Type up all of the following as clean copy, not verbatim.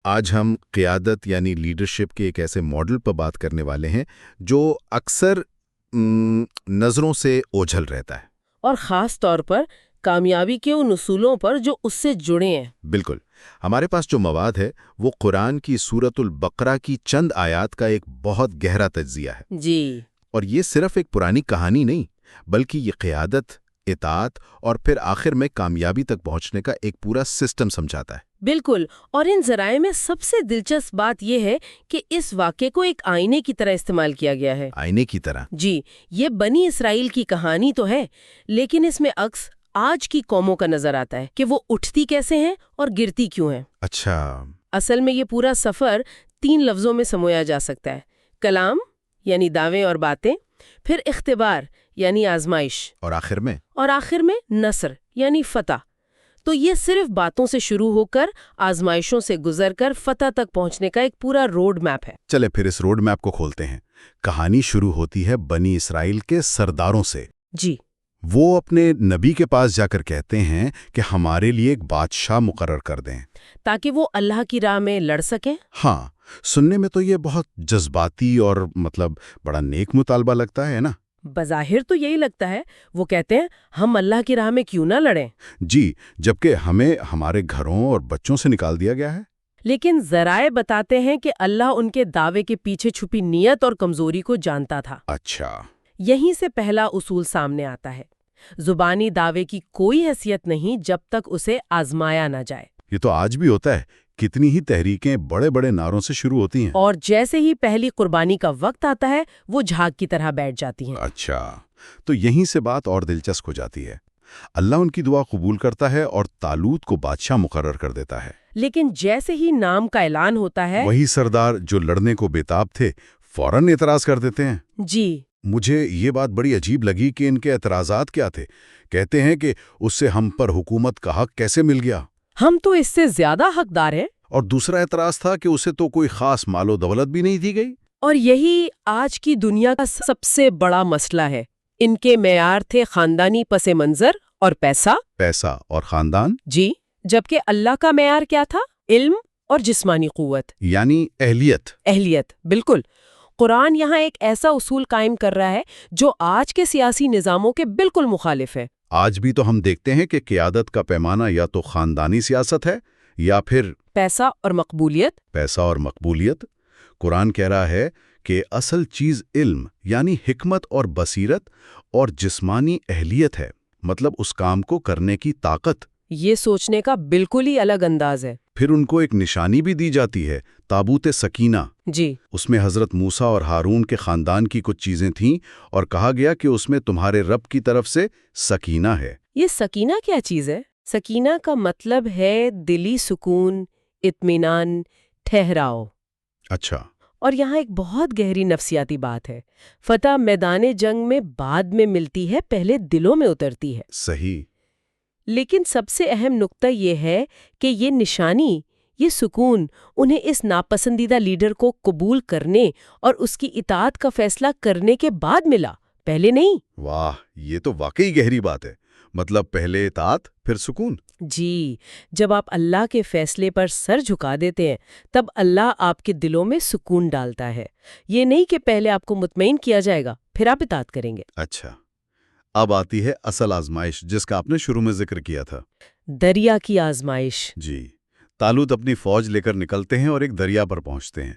آج ہم قیادت یعنی لیڈرشپ کے ایک ایسے ماڈل پر بات کرنے والے ہیں جو اکثر نظروں سے اوجھل رہتا ہے۔ اور خاص طور پر کامیابی کے ان اصولوں پر جو اس سے جڑے ہیں۔ بالکل، ہمارے پاس جو مواد ہے وہ قرآن کی سورۃ البقرہ کی چند آیات کا ایک بہت گہرا تجزیہ ہے۔ جی، اور یہ صرف ایک پرانی کہانی نہیں، بلکہ یہ قیادت، اطاعت اور پھر آخر میں کامیابی تک پہنچنے کا ایک پورا سسٹم سمجھاتا ہے۔ بالکل، اور ان ذرائع میں سب سے دلچسپ بات یہ ہے کہ اس واقعے کو ایک آئینے کی طرح استعمال کیا گیا ہے۔ آئینے کی طرح؟ جی، یہ بنی اسرائیل کی کہانی تو ہے، لیکن اس میں عکس آج کی قوموں کا نظر آتا ہے کہ وہ اٹھتی کیسے ہیں اور گرتی کیوں ہیں۔ اچھا۔ اصل میں یہ پورا سفر 3 لفظوں میں سمویا جا سکتا ہے: کلام یعنی دعوے اور باتیں، پھر اختبار یعنی آزمائش، اور آخر میں نصر یعنی فتح۔ تو یہ صرف باتوں سے شروع ہو کر آزمائشوں سے گزر کر فتح تک پہنچنے کا ایک پورا روڈ میپ ہے۔ چلے پھر اس روڈ میپ کو کھولتے ہیں۔ کہانی شروع ہوتی ہے بنی اسرائیل کے سرداروں سے۔ جی، وہ اپنے نبی کے پاس جا کر کہتے ہیں کہ ہمارے لیے ایک بادشاہ مقرر کر دیں تاکہ وہ اللہ کی راہ میں لڑ سکیں۔ ہاں، سننے میں تو یہ بہت جذباتی اور بڑا نیک مطالبہ لگتا ہے نا؟ بظاہر تو یہی لگتا ہے۔ وہ کہتے ہیں ہم اللہ کی راہ میں کیوں نہ لڑیں؟ جی، جبکہ ہمیں ہمارے گھروں اور بچوں سے نکال دیا گیا ہے۔ لیکن ذرائع بتاتے ہیں کہ اللہ ان کے دعوے کے پیچھے چھپی نیت اور کمزوری کو جانتا تھا۔ اچھا۔ یہیں سے پہلا اصول سامنے آتا ہے: زبانی دعوے کی کوئی حیثیت نہیں جب تک اسے آزمایا نہ جائے۔ یہ تو آج بھی ہوتا ہے، کتنی ہی تحریکیں بڑے بڑے نعروں سے شروع ہوتی ہیں، اور جیسے ہی پہلی قربانی کا وقت آتا ہے وہ جھاگ کی طرح بیٹھ جاتی ہیں۔ اچھا، تو یہیں سے بات اور دلچسپ ہو جاتی ہے۔ اللہ ان کی دعا قبول کرتا ہے اور طالوت کو بادشاہ مقرر کر دیتا ہے۔ لیکن جیسے ہی نام کا اعلان ہوتا ہے، وہی سردار جو لڑنے کو بے تاب تھے فوراً اعتراض کر دیتے ہیں۔ جی، مجھے یہ بات بڑی عجیب لگی کہ ان کے اعتراضات کیا تھے۔ کہتے ہیں کہ اس سے ہم پر حکومت کا حق کیسے مل گیا؟ ہم تو اس سے زیادہ حقدار ہیں۔ اور دوسرا اعتراض تھا کہ اسے تو کوئی خاص مال و دولت بھی نہیں دی گئی۔ اور یہی آج کی دنیا کا سب سے بڑا مسئلہ ہے۔ ان کے معیار تھے خاندانی پس منظر اور پیسہ اور خاندان۔ جی، جبکہ اللہ کا معیار کیا تھا؟ علم اور جسمانی قوت، یعنی اہلیت۔ بالکل۔ قرآن یہاں ایک ایسا اصول قائم کر رہا ہے جو آج کے سیاسی نظاموں کے بالکل مخالف ہے۔ آج بھی تو ہم دیکھتے ہیں کہ قیادت کا پیمانہ یا تو خاندانی سیاست ہے یا پھر پیسہ اور مقبولیت۔ قرآن کہہ رہا ہے کہ اصل چیز علم یعنی حکمت اور بصیرت اور جسمانی اہلیت ہے، مطلب اس کام کو کرنے کی طاقت۔ یہ سوچنے کا بالکل ہی الگ انداز ہے۔ پھر ان کو ایک نشانی بھی دی جاتی ہے، تابوت سکینہ۔ جی، اس میں حضرت موسیٰ اور ہارون کے خاندان کی کچھ چیزیں تھیں اور کہا گیا کہ اس میں تمہارے رب کی طرف سے سکینہ ہے۔ یہ سکینہ کیا چیز ہے؟ سکینہ کا مطلب ہے دلی سکون، اطمینان، ٹھہراؤ۔ اچھا۔ اور یہاں ایک بہت گہری نفسیاتی بات ہے۔ فتح میدان جنگ میں بعد میں ملتی ہے، پہلے دلوں میں اترتی ہے۔ صحیح۔ لیکن سب سے اہم نقطہ یہ ہے کہ یہ نشانی، یہ سکون انہیں اس ناپسندیدہ لیڈر کو قبول کرنے اور اس کی اطاعت کا فیصلہ کرنے کے بعد ملا، پہلے نہیں۔ واہ، یہ تو واقعی گہری بات ہے۔ مطلب پہلے اطاعت پھر سکون۔ جی، جب آپ اللہ کے فیصلے پر سر جھکا دیتے ہیں تب اللہ آپ کے دلوں میں سکون ڈالتا ہے۔ یہ نہیں کہ پہلے آپ کو مطمئن کیا جائے گا پھر آپ اطاعت کریں گے۔ اچھا، اب آتی ہے اصل آزمائش جس کا آپ نے شروع میں ذکر کیا تھا۔ دریا کی آزمائش۔ جی، طالوت اپنی فوج لے کر نکلتے ہیں اور ایک دریا پر پہنچتے ہیں۔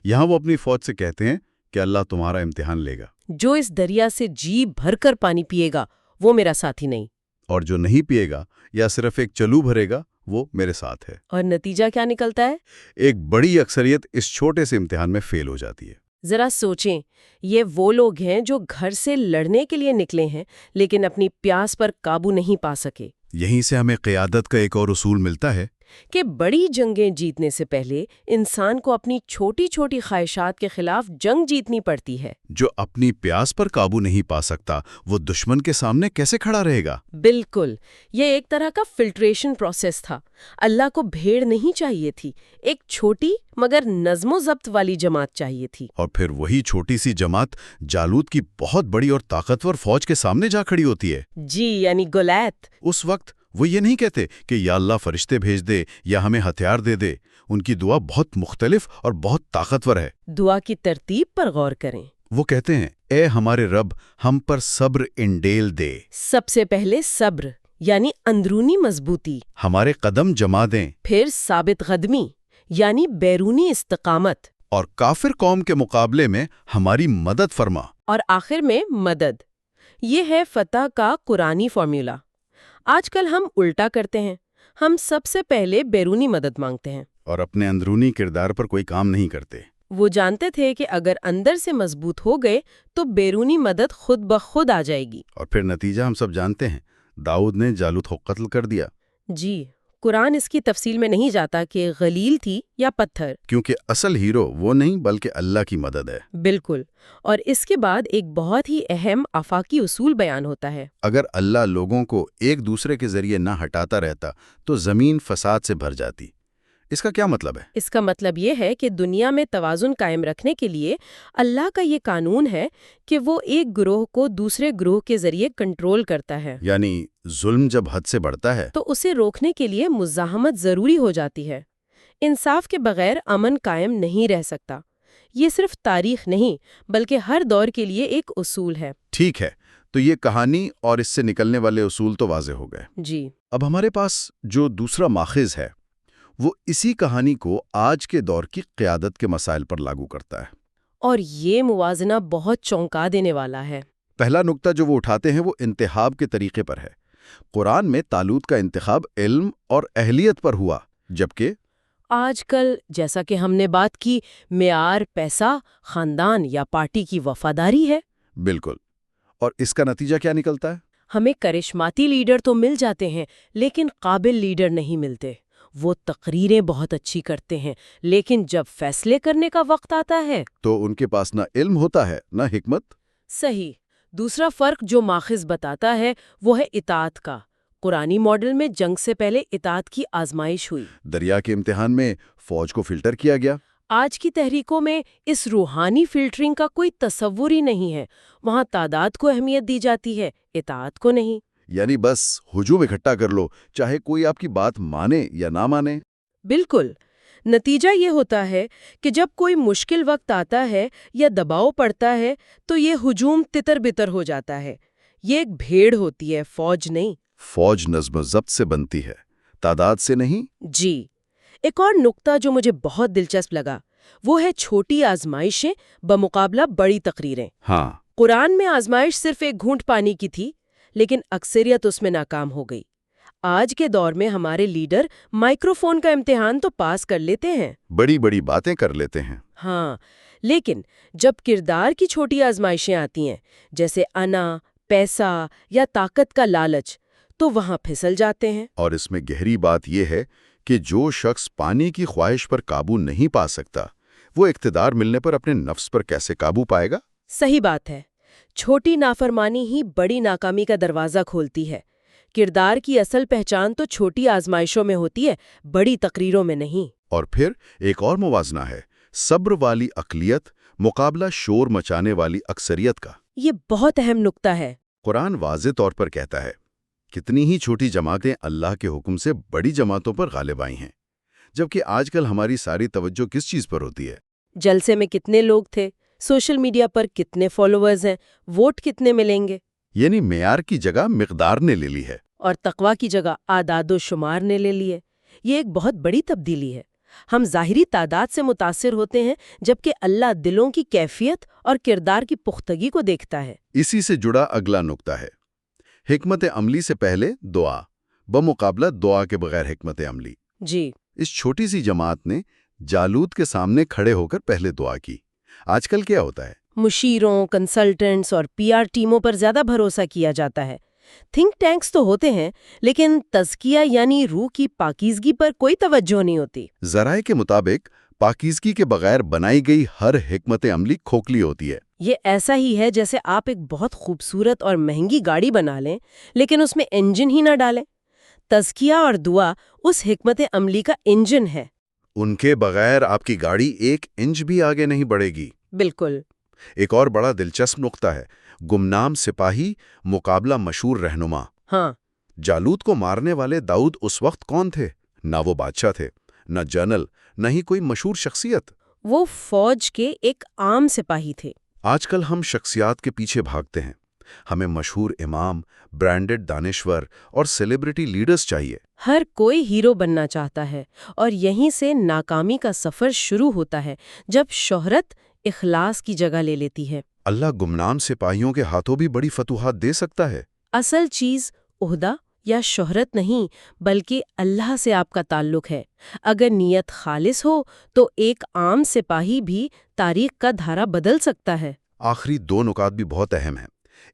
یہاں وہ اپنی فوج سے کہتے ہیں کہ اللہ تمہارا امتحان لے گا۔ جو اس دریا سے جی بھر کر پانی پیے گا وہ میرا ساتھی نہیں، اور جو نہیں پیے گا یا صرف ایک چلو بھرے گا وہ میرے ساتھ ہے۔ اور نتیجہ کیا نکلتا ہے؟ ایک بڑی اکثریت اس چھوٹے سے امتحان میں فیل ہو جاتی ہے۔ ذرا سوچیں، یہ وہ لوگ ہیں جو گھر سے لڑنے کے لیے نکلے ہیں لیکن اپنی پیاس پر قابو نہیں پا سکے۔ یہیں سے ہمیں قیادت کا ایک اور اصول ملتا ہے کہ بڑی جنگیں جیتنے سے پہلے انسان کو اپنی چھوٹی چھوٹی خواہشات کے خلاف جنگ جیتنی پڑتی ہے۔ جو اپنی پیاس پر قابو نہیں پا سکتا وہ دشمن کے سامنے کیسے کھڑا رہے گا؟ بالکل، یہ ایک طرح کا فلٹریشن پروسیس تھا۔ اللہ کو بھیڑ نہیں چاہیے تھی، ایک چھوٹی مگر نظم و ضبط والی جماعت چاہیے تھی۔ اور پھر وہی چھوٹی سی جماعت جالوت کی بہت بڑی اور طاقتور فوج کے سامنے جا کھڑی ہوتی ہے۔ جی، یعنی گولیت۔ اس وقت وہ یہ نہیں کہتے کہ یا اللہ فرشتے بھیج دے یا ہمیں ہتھیار دے دے، ان کی دعا بہت مختلف اور بہت طاقتور ہے۔ دعا کی ترتیب پر غور کریں۔ وہ کہتے ہیں، اے ہمارے رب، ہم پر صبر انڈیل دے۔ سب سے پہلے صبر یعنی اندرونی مضبوطی، ہمارے قدم جما دیں، پھر ثابت قدمی یعنی بیرونی استقامت، اور کافر قوم کے مقابلے میں ہماری مدد فرما۔ اور آخر میں مدد۔ یہ ہے فتح کا قرآنی فارمولا۔ آج کل ہم الٹا کرتے ہیں، ہم سب سے پہلے بیرونی مدد مانگتے ہیں اور اپنے اندرونی کردار پر کوئی کام نہیں کرتے۔ وہ جانتے تھے کہ اگر اندر سے مضبوط ہو گئے تو بیرونی مدد خود بخود آ جائے گی۔ اور پھر نتیجہ ہم سب جانتے ہیں، داؤد نے جالوت کو قتل کر دیا۔ جی، قرآن اس کی تفصیل میں نہیں جاتا کہ غلیل تھی یا پتھر، کیونکہ اصل ہیرو وہ نہیں بلکہ اللہ کی مدد ہے۔ بالکل۔ اور اس کے بعد ایک بہت ہی اہم آفاقی اصول بیان ہوتا ہے۔ اگر اللہ لوگوں کو ایک دوسرے کے ذریعے نہ ہٹاتا رہتا تو زمین فساد سے بھر جاتی۔ اس کا کیا مطلب ہے؟ اس کا مطلب یہ ہے کہ دنیا میں توازن قائم رکھنے کے لیے اللہ کا یہ قانون ہے کہ وہ ایک گروہ کو دوسرے گروہ کے ذریعے کنٹرول کرتا ہے۔ یعنی ظلم جب حد سے بڑھتا ہے تو اسے روکنے کے لیے مزاحمت ضروری ہو جاتی ہے۔ انصاف کے بغیر امن قائم نہیں رہ سکتا۔ یہ صرف تاریخ نہیں بلکہ ہر دور کے لیے ایک اصول ہے۔ ٹھیک ہے، تو یہ کہانی اور اس سے نکلنے والے اصول تو واضح ہو گئے۔ جی، اب ہمارے پاس جو دوسرا ماخذ ہے وہ اسی کہانی کو آج کے دور کی قیادت کے مسائل پر لاگو کرتا ہے۔ اور یہ موازنہ بہت چونکا دینے والا ہے۔ پہلا نقطہ جو وہ اٹھاتے ہیں وہ انتخاب کے طریقے پر ہے۔ قرآن میں طالوت کا انتخاب علم اور اہلیت پر ہوا، جبکہ آج کل جیسا کہ ہم نے بات کی، معیار پیسہ، خاندان یا پارٹی کی وفاداری ہے۔ بالکل۔ اور اس کا نتیجہ کیا نکلتا ہے؟ ہمیں کرشماتی لیڈر تو مل جاتے ہیں لیکن قابل لیڈر نہیں ملتے۔ وہ تقریریں بہت اچھی کرتے ہیں لیکن جب فیصلے کرنے کا وقت آتا ہے تو ان کے پاس نہ علم ہوتا ہے نہ حکمت۔ صحیح۔ دوسرا فرق جو ماخذ بتاتا ہے وہ ہے اطاعت کا۔ قرآنی ماڈل میں جنگ سے پہلے اطاعت کی آزمائش ہوئی، دریا کے امتحان میں فوج کو فلٹر کیا گیا۔ آج کی تحریکوں میں اس روحانی فلٹرنگ کا کوئی تصور ہی نہیں ہے۔ وہاں تعداد کو اہمیت دی جاتی ہے، اطاعت کو نہیں۔ یعنی بس ہجوم اکٹھا کر لو، چاہے کوئی آپ کی بات مانے یا نہ مانے۔ بالکل۔ نتیجہ یہ ہوتا ہے کہ جب کوئی مشکل وقت آتا ہے یا دباؤ پڑتا ہے تو یہ ہجوم تتر بتر ہو جاتا ہے۔ یہ ایک بھیڑ ہوتی ہے، فوج نہیں۔ فوج نظم و ضبط سے بنتی ہے، تعداد سے نہیں۔ جی۔ ایک اور نقطہ جو مجھے بہت دلچسپ لگا وہ ہے چھوٹی آزمائشیں بمقابلہ بڑی تقریریں۔ ہاں، قرآن میں آزمائش صرف ایک گھونٹ پانی کی تھی لیکن اکثریت اس میں ناکام ہو گئی۔ آج کے دور میں ہمارے لیڈر مائکروفون کا امتحان تو پاس کر لیتے ہیں، بڑی بڑی باتیں کر لیتے ہیں۔ ہاں، لیکن جب کردار کی چھوٹی آزمائشیں آتی ہیں جیسے انا، پیسہ یا طاقت کا لالچ تو وہاں پھسل جاتے ہیں۔ اور اس میں گہری بات یہ ہے کہ جو شخص پانی کی خواہش پر قابو نہیں پا سکتا وہ اقتدار ملنے پر اپنے نفس پر کیسے قابو پائے گا؟ صحیح بات ہے۔ چھوٹی نافرمانی ہی بڑی ناکامی کا دروازہ کھولتی ہے۔ کردار کی اصل پہچان تو چھوٹی آزمائشوں میں ہوتی ہے، بڑی تقریروں میں نہیں۔ اور پھر ایک اور موازنہ ہے، صبر والی اقلیت مقابلہ شور مچانے والی اکثریت کا۔ یہ بہت اہم نقطہ ہے۔ قرآن واضح طور پر کہتا ہے، کتنی ہی چھوٹی جماعتیں اللہ کے حکم سے بڑی جماعتوں پر غالب آئی ہیں، جبکہ آج کل ہماری ساری توجہ کس چیز پر ہوتی ہے؟ جلسے میں کتنے لوگ تھے، سوشل میڈیا پر کتنے فالوورز ہیں، ووٹ کتنے ملیں گے۔ یعنی معیار کی جگہ مقدار نے لے لی ہے، اور تقویٰ کی جگہ اعداد و شمار نے لے لی ہے۔ یہ ایک بہت بڑی تبدیلی ہے۔ ہم ظاہری تعداد سے متاثر ہوتے ہیں جبکہ اللہ دلوں کی کیفیت اور کردار کی پختگی کو دیکھتا ہے۔ اسی سے جڑا اگلا نقطہ ہے، حکمت عملی سے پہلے دعا بمقابلہ دعا کے بغیر حکمت عملی۔ جی، اس چھوٹی سی جماعت نے جالوت کے سامنے کھڑے ہو کر پہلے دعا کی۔ آج کل کیا ہوتا ہے؟ مشیروں، کنسلٹنٹس اور پی آر ٹیموں پر زیادہ بھروسہ کیا جاتا ہے۔ تھنک ٹینکس تو ہوتے ہیں لیکن تزکیہ یعنی روح کی پاکیزگی پر کوئی توجہ نہیں ہوتی۔ ذرائع کے مطابق پاکیزگی کے بغیر بنائی گئی ہر حکمت عملی کھوکھلی ہوتی ہے۔ یہ ایسا ہی ہے جیسے آپ ایک بہت خوبصورت اور مہنگی گاڑی بنا لیں لیکن اس میں انجن ہی نہ ڈالیں۔ تزکیہ اور دعا اس حکمت عملی کا انجن ہے۔ ان کے بغیر آپ کی گاڑی ایک انچ بھی آگے نہیں بڑھے گی۔ بالکل۔ ایک اور بڑا دلچسپ نقطہ ہے، گمنام سپاہی مقابلہ مشہور رہنما۔ ہاں، جالوت کو مارنے والے داؤد اس وقت کون تھے؟ نہ وہ بادشاہ تھے، نہ جنرل، نہ ہی کوئی مشہور شخصیت۔ وہ فوج کے ایک عام سپاہی تھے۔ آج کل ہم شخصیات کے پیچھے بھاگتے ہیں، ہمیں مشہور امام، برانڈڈ دانشور اور سیلیبریٹی لیڈرز چاہیے۔ ہر کوئی ہیرو بننا چاہتا ہے، اور یہیں سے ناکامی کا سفر شروع ہوتا ہے، جب شہرت اخلاص کی جگہ لے لیتی ہے۔ اللہ گمنام سپاہیوں کے ہاتھوں بھی بڑی فتوحات دے سکتا ہے۔ اصل چیز عہدہ یا شہرت نہیں، بلکہ اللہ سے آپ کا تعلق ہے۔ اگر نیت خالص ہو تو ایک عام سپاہی بھی تاریخ کا دھارا بدل سکتا ہے۔ آخری دو نکات بھی بہت اہم ہیں۔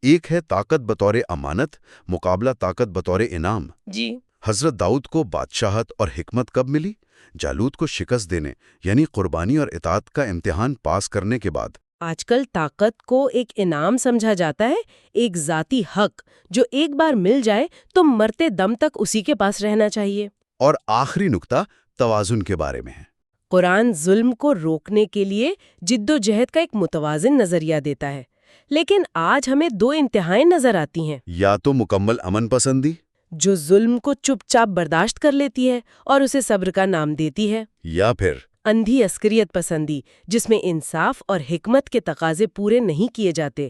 ایک ہے طاقت بطور امانت، مقابلہ طاقت بطور انعام۔ جی، حضرت داؤد کو بادشاہت اور حکمت کب ملی؟ جالوت کو شکست دینے، یعنی قربانی اور اطاعت کا امتحان پاس کرنے کے بعد۔ آج کل طاقت کو ایک انعام سمجھا جاتا ہے، ایک ذاتی حق جو ایک بار مل جائے تو مرتے دم تک اسی کے پاس رہنا چاہیے۔ اور آخری نکتہ توازن کے بارے میں ہے۔ قرآن ظلم کو روکنے کے لیے جد و جہد کا ایک متوازن نظریہ دیتا ہے، لیکن آج ہمیں دو انتہائیں نظر آتی ہیں۔ یا تو مکمل امن پسندی، جو ظلم کو چپ چاپ برداشت کر لیتی ہے اور اسے صبر کا نام دیتی ہے، یا پھر اندھی عسکریت پسندی جس میں انصاف اور حکمت کے تقاضے پورے نہیں کیے جاتے۔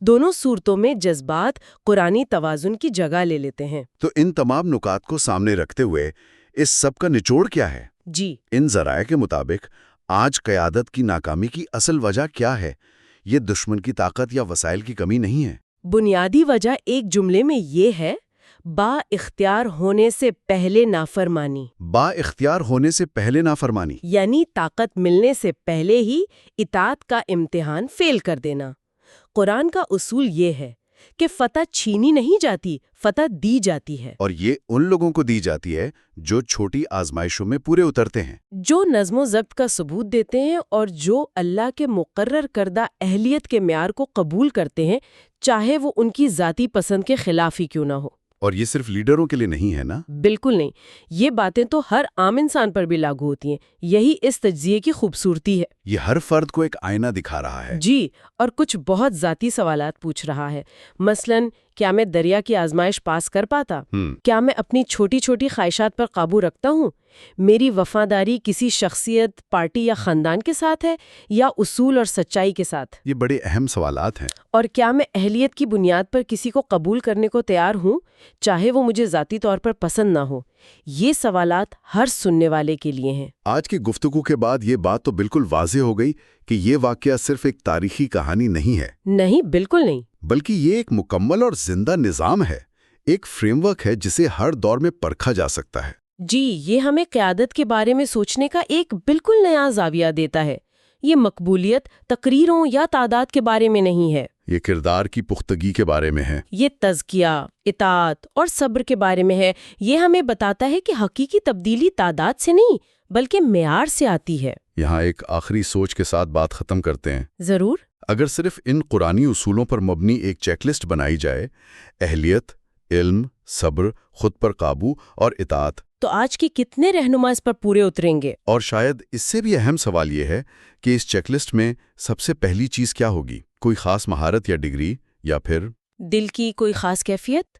دونوں صورتوں میں جذبات قرآنی توازن کی جگہ لے لیتے ہیں۔ تو ان تمام نکات کو سامنے رکھتے ہوئے اس سب کا نچوڑ کیا ہے؟ جی، ان ذرائع کے مطابق آج قیادت کی ناکامی کی اصل وجہ کیا ہے؟ یہ دشمن کی طاقت یا وسائل کی کمی نہیں ہے۔ بنیادی وجہ ایک جملے میں یہ ہے: با اختیار ہونے سے پہلے نافرمانی۔ با اختیار ہونے سے پہلے نافرمانی، یعنی طاقت ملنے سے پہلے ہی اطاعت کا امتحان فیل کر دینا۔ قرآن کا اصول یہ ہے کہ فتح چھینی نہیں جاتی، فتح دی جاتی ہے، اور یہ ان لوگوں کو دی جاتی ہے جو چھوٹی آزمائشوں میں پورے اترتے ہیں، جو نظم و ضبط کا ثبوت دیتے ہیں اور جو اللہ کے مقرر کردہ اہلیت کے معیار کو قبول کرتے ہیں، چاہے وہ ان کی ذاتی پسند کے خلاف ہی کیوں نہ ہو۔ اور یہ صرف لیڈروں کے لیے نہیں ہے نا؟ بالکل نہیں، یہ باتیں تو ہر عام انسان پر بھی لاگو ہوتی ہیں۔ یہی اس تجزیے کی خوبصورتی ہے۔ یہ ہر فرد کو ایک آئینہ دکھا رہا ہے۔ جی، اور کچھ بہت ذاتی سوالات پوچھ رہا ہے۔ مثلاً، کیا میں دریا کی آزمائش پاس کر پاتا؟ کیا میں اپنی چھوٹی چھوٹی خواہشات پر قابو رکھتا ہوں؟ میری وفاداری کسی شخصیت، پارٹی یا خاندان کے ساتھ ہے یا اصول اور سچائی کے ساتھ؟ یہ بڑے اہم سوالات ہیں۔ اور کیا میں اہلیت کی بنیاد پر کسی کو قبول کرنے کو تیار ہوں، چاہے وہ مجھے ذاتی طور پر پسند نہ ہو؟ یہ سوالات ہر سننے والے کے لیے ہیں۔ آج کی گفتگو کے بعد یہ بات تو بالکل واضح ہو گئی کہ یہ واقعہ صرف ایک تاریخی کہانی نہیں ہے۔ نہیں، بالکل نہیں۔ بلکہ یہ ایک مکمل اور زندہ نظام ہے، ایک فریم ورک ہے جسے ہر دور میں پرکھا جا سکتا ہے۔ جی، یہ ہمیں قیادت کے بارے میں سوچنے کا ایک بالکل نیا زاویہ دیتا ہے۔ یہ مقبولیت، تقریروں یا تعداد کے بارے میں نہیں ہے۔ یہ کردار کی پختگی کے بارے میں ہے۔ یہ تزکیہ، اطاعت اور صبر کے بارے میں ہے۔ یہ ہمیں بتاتا ہے کہ حقیقی تبدیلی تعداد سے نہیں بلکہ معیار سے آتی ہے۔ یہاں ایک آخری سوچ کے ساتھ بات ختم کرتے ہیں۔ ضرور۔ اگر صرف ان قرآنی اصولوں پر مبنی ایک چیک لسٹ بنائی جائے، اہلیت، علم، صبر، خود پر قابو اور اطاعت، تو آج کے کتنے رہنما اس پر پورے اتریں گے؟ اور شاید اس سے بھی اہم سوال یہ ہے کہ اس چیک لسٹ میں سب سے پہلی چیز کیا ہوگی؟ کوئی خاص مہارت یا ڈگری، یا پھر دل کی کوئی خاص کیفیت؟